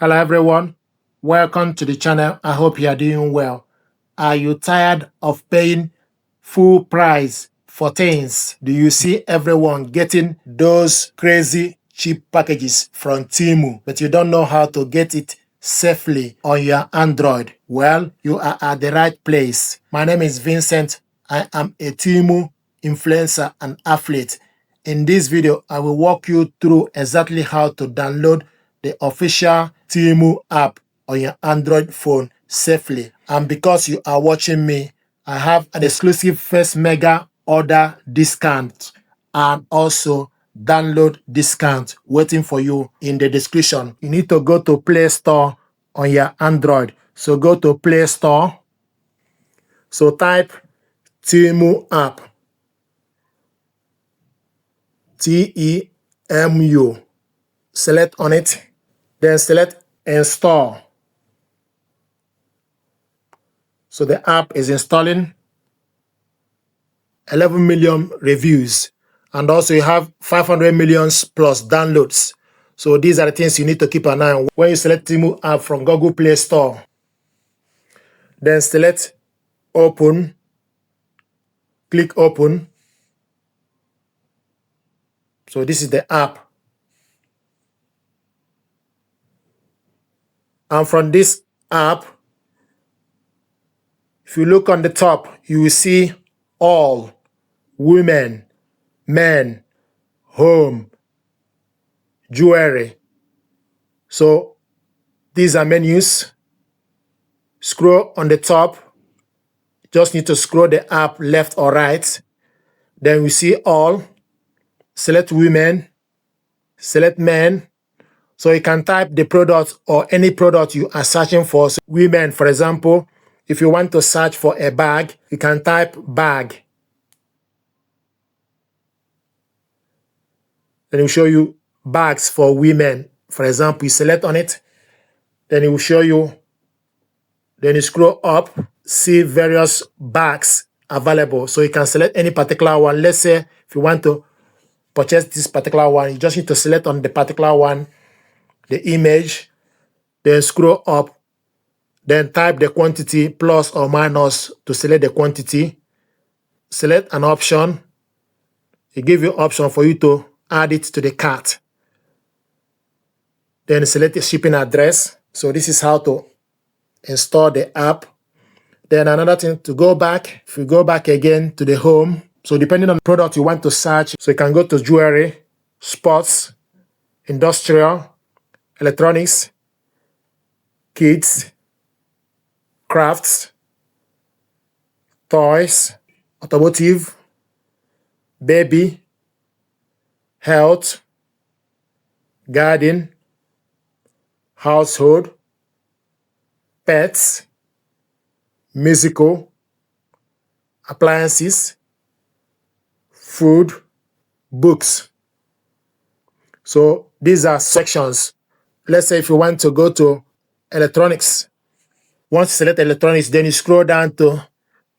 Hello everyone, welcome to the channel. I hope you are doing well. Are you tired of paying full price for things? Do you see everyone getting those crazy cheap packages from Temu, but you don't know how to get it safely on your Android? Well, you are at the right place. My name is Vincent. I am a Temu influencer and athlete. In this video, I will walk you through exactly how to download the official Temu app on your Android phone safely. And because you are watching me, I have an exclusive first mega order discount and also download discount waiting for you in the description. You need to go to Play Store on your Android. So go to Play Store. So type Temu app. Temu. Select on it. Then select install. So the app is installing. 11 million reviews. And also you have 500 million plus downloads. So these are the things you need to keep an eye on. When you select Temu app from Google Play Store, then select open. Click open. So this is the app. And from this app, if you look on the top, you will see all, women, men, home, jewelry. So these are menus. Scroll on the top. Just need to scroll the app left or right. Then we see all. Select women. Select men. So you can type the product or any product you are searching for. So women, for example, if you want to search for a bag, you can type bag. Then it will show you bags for women. For example, you select on it. Then it will show you. Then you scroll up, see various bags available. So you can select any particular one. Let's say if you want to purchase this particular one, you just need to select on the particular one, the image, then scroll up, then type the quantity plus or minus to select the quantity. Select an option. It gives you option for you to add it to the cart. Then select the shipping address. So this is how to install the app. Then another thing, to go back, if you go back again to the home, so depending on the product you want to search, so you can go to jewelry, sports, industrial, electronics, kids, crafts, toys, automotive, baby, health, garden, household, pets, musical, appliances, food, books. So these are sections. Let's say if you want to go to electronics, once you select electronics, then you scroll down to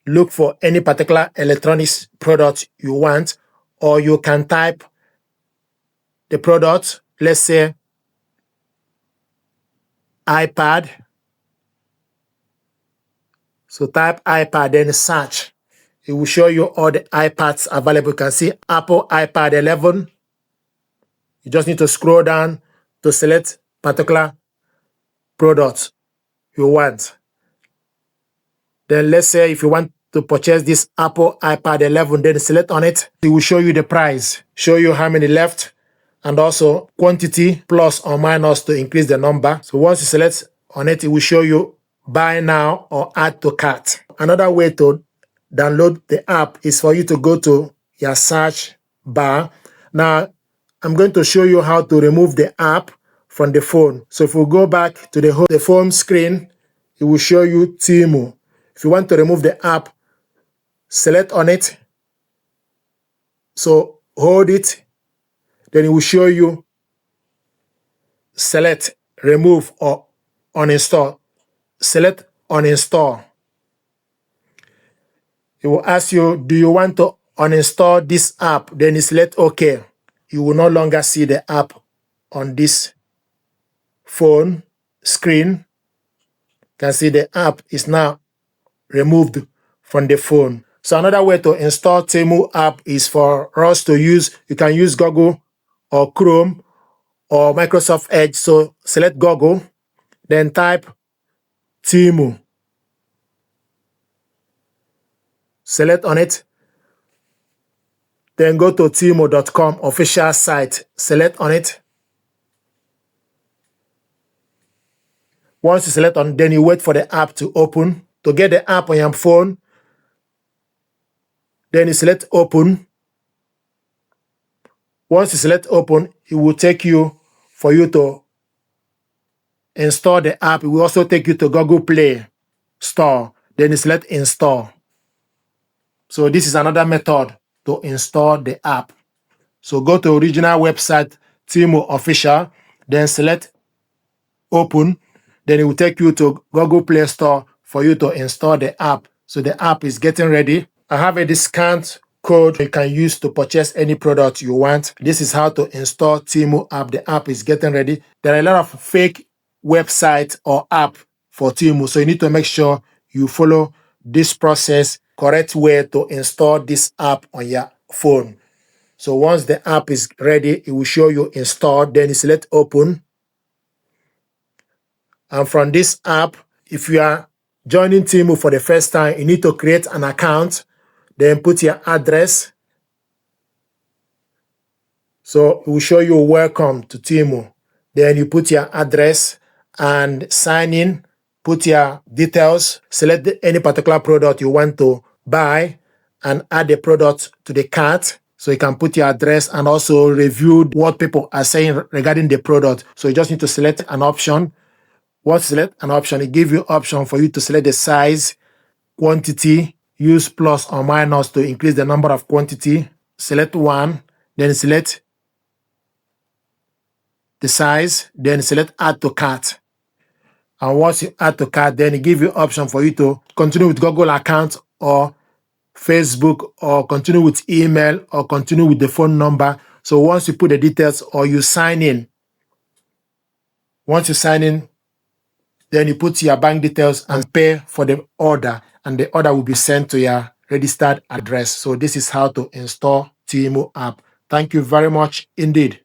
look for any particular electronics product you want, or you can type the product, let's say iPad. So type iPad, then search. It will show you all the iPads available. You can see Apple iPad 11. You just need to scroll down to select particular product you want. Then let's say if you want to purchase this Apple iPad 11, then select on it. It will show you the price, show you how many left, and also quantity plus or minus to increase the number. So once you select on it, it will show you buy now or add to cart. Another way to download the app is for you to go to your search bar. Now, I'm going to show you how to remove the app from the phone. So if we go back to the phone screen, it will show you Temu. If you want to remove the app, select on it. So hold it. Then it will show you select, remove, or uninstall. Select uninstall. It will ask you, do you want to uninstall this app? Then you select OK. You will no longer see the app on this phone. screen, you can see the app is now removed from the phone. So another way to install Temu app is for us to use, you can use Google or Chrome or Microsoft Edge. So select Google, then type Temu. Select on it. Then go to temu.com official site. Select on it. Once you select on, then you wait for the app to open. To get the app on your phone, then you select open. Once you select open, it will take you for you to install the app. It will also take you to Google Play Store. Then you select install. So this is another method to install the app. So go to original website, Temu official, then select open. Then it will take you to Google Play Store for you to install the app. So the app is getting ready. I have a discount code you can use to purchase any product you want. This is how to install Temu app. The app is getting ready. There are a lot of fake websites or app for Temu, so you need to make sure you follow this process, correct way to install this app on your phone. So once the app is ready, it will show you installed. Then you select open. And from this app, if you are joining Temu for the first time, you need to create an account, then put your address. So it will show you welcome to Temu. Then you put your address and sign in, put your details, select any particular product you want to buy and add the product to the cart. So you can put your address and also review what people are saying regarding the product. So you just need to select an option. Once you select an option, it gives you option for you to select the size, quantity, use plus or minus to increase the number of quantity. Select one, then select the size, then select add to cart. And once you add to cart, then it gives you option for you to continue with Google account or Facebook or continue with email or continue with the phone number. So once you put the details or you sign in, once you sign in, then you put your bank details and pay for the order, and the order will be sent to your registered address. So this is how to install Temu app. Thank you very much indeed.